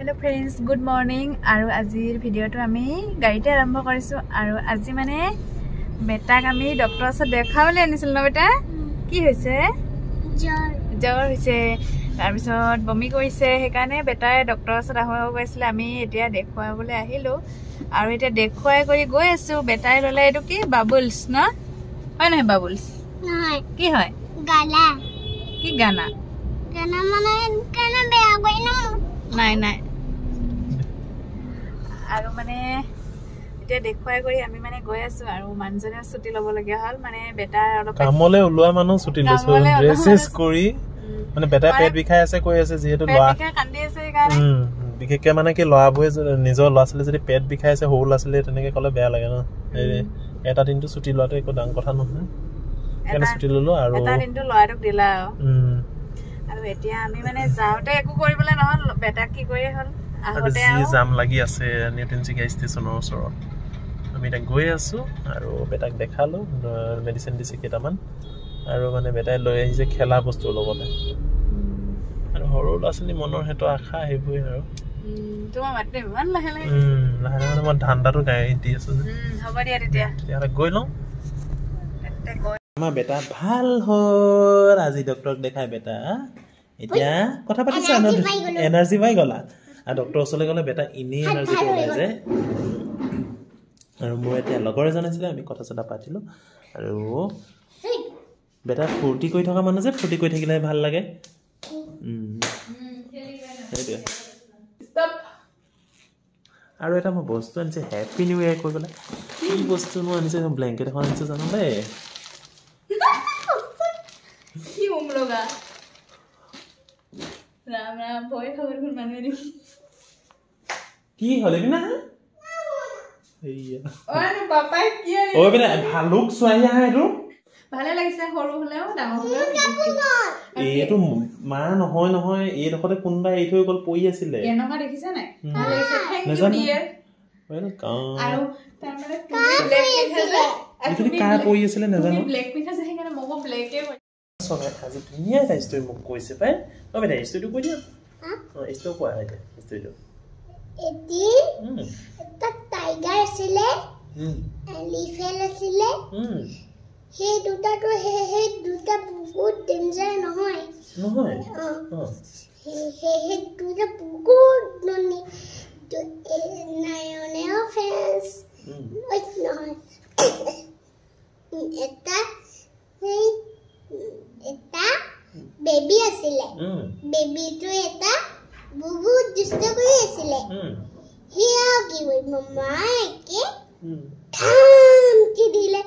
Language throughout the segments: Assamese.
हेलो फ्रेंड्स गुड मॉर्निंग और आजिर भिडिओ आमी गाड़ीते आरम्भ करिसु और আজি माने बेटाक आमी डॉक्टर से देखाबले आनिसिल न बेटा की होइसे জ্বৰ হৈছে তাৰ পিছত বমি কৰিছে হেকানে বেটাই ডক্টৰৰ ওচৰত আহব গৈছিল আমি এতিয়া দেখুৱাবলৈ আহিলো আৰু এতিয়া দেখুৱাই কৰি গৈ আছো বেটাই ললে এটো কি বাবলস ন হয় নহয় বাবলস নহয় কি হয় গানা কি গানা গানা মানে গানা বেয়া গই ন নাই নাই আৰু মানে এতিয়া দেখুৱাই কৰি আমি মানে গৈ আছো আৰু মানজনে ছুটি লব লগিয়া হল মানে বেটাৰ অলপ কামলে ওলোৱা মানুহ ছুটি লৈছো ড্ৰেসেস কৰি মানে বেটা পেট বিখাই আছে কৈ আছে যেহেতু লৱা পেট বিখাই কান্দি আছে কাৰণে বিশেষকে মানে কি লৱাবোৰে নিজৰ লৱাছলে যদি পেট বিখাই আছে হৌ লৱাছলে তেনেকে কলে বেয়া লাগে ন এটা দিনটো ছুটি লোৱাটো একো ডাঙৰ কথা নহয় কেনে ছুটি ললো আৰু এটা দিনটো লৱাটোক দিলা আৰু এতিয়া আমি মানে যাওতে একো কৰিবলে নহল বেটা কি কৰি হল আহতে আৰু জাম লাগি আছে নিউটনচিকা ষ্টেচনৰ ওচৰত আমি এটা গৈ আছো আৰু বেটাক দেখালো মেডিসিন দিছে কেটামান আৰু মানে বেটাই লৈ আহিছে খেলা বস্তু লগতে আৰু হৰু লাছনি মনৰ হেটো আশা হেবই আৰু তোমাৰ মাতে মান লাহে লাহে লাহে মই ধান্দাটো গাই দি আছো হ'ব দিয়া তেতিয়া গৈ লওঁ আমাৰ বেটা ভাল হ'ল আজি ডক্টৰক দেখাই বেটা এতিয়া কথা পাতিছা এনাৰ্জি পাই গলা আৰু ডক্টৰ ওচৰলৈ গলে বেটা ইনে এনাৰ্জিটো ওলাই যায় আৰু মই এতিয়া লগৰ এজন আছিল আমি কথা চটা পাতিলো আৰু বেটা ফুৰ্তি কৰি থকা মানুহ যে ফুৰ্তি কৰি থাকিলে ভাল লাগে আৰু এটা মই বস্তু আনিছে হ্যাপি নিউ ইয়াৰ কৰিবলৈ কি বস্তু নো আনিছে ব্লেংকেট এখন আনিছে জানো দে কি উমলগা राम राम भय खबर कोन माने रे की हले बिना एया ओने पापा की रे ओ बिना भालुक सोया है रो ভালে লাগিছে হৰু হলেও ডাঙৰ হলেও এটো মা নহয় নহয় এই ৰখতে কোনবা এই থৈ গল পই আছিল এনেকা দেখিছে নাই ভালে লাগিছে থ্যাংক ইউ ডিয়াৰ ওয়েলকাম আৰু তাৰ মানে তুমি ব্লেক পিন্ধাছে তুমি কা পই আছিল নাজানো ব্লেক পিন্ধাছে হেকানে মগো ব্লেকে সবে আজি ধুনীয়া এটা ষ্টৰি মোক কৈছে পাই ও বেটা ষ্টৰিটো কৈ দিয়া ষ্টৰি কোৱা হয় ষ্টৰিটো এটি এটা টাইগাৰ আছিলে এলিফেন্ট আছিলে হে দুটা বহুত ডেঞ্জাৰ নহয় হে দুটা বহুত ননি নায়নেও ফেন্স নহয় এটা বেবি আছিলে বেবিটো এটা বহুত দুষ্ট কৰি আছিলে হিয়া কি হৈ মামাকে ধাম কি দিলে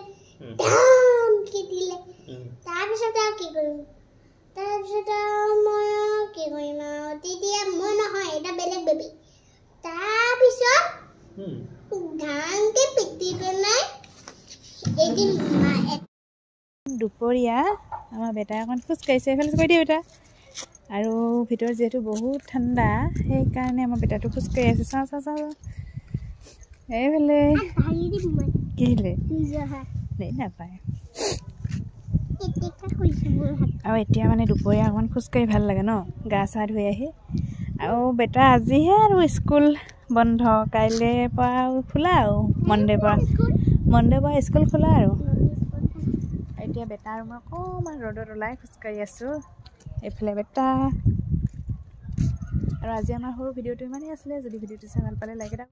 তাৰপিছত কি কৰিম তাৰপিছত মই কি কৰিম তেতিয়া মই নহয় এটা বেলেগ বেবি তাৰপিছত ধানকে পিটি পেলাই এদিন দুপৰীয়া আমাৰ বেটা এখন খোজ কাঢ়িছে এফালে কৈ দিয়ে বেটা আৰু ভিতৰ যেহেতু বহুত ঠাণ্ডা সেইকাৰণে আমাৰ বেটাটো খোজ কাঢ়ি আছে চাওঁ এইফালে কি দিলে নেই নাপায় আৰু এতিয়া মানে দুপৰীয়া অকণমান খোজকাঢ়ি ভাল লাগে ন গা চা ধুই আহি আৰু বেটা আজিহে আৰু স্কুল বন্ধ কাইলৈ পৰা খোলা আৰু মনডে পৰা স্কুল খোলা আৰু এতিয়া বেটা আৰু মই অকণমান ৰ'দত ওলাই খোজকাঢ়ি আছোঁ এইফালে বেটা আৰু আজি আমাৰ সৰু ভিডিঅ'টো ইমানেই আছিলে যদি ভিডিঅ'টো চাই ভাল পালে লাইক এটা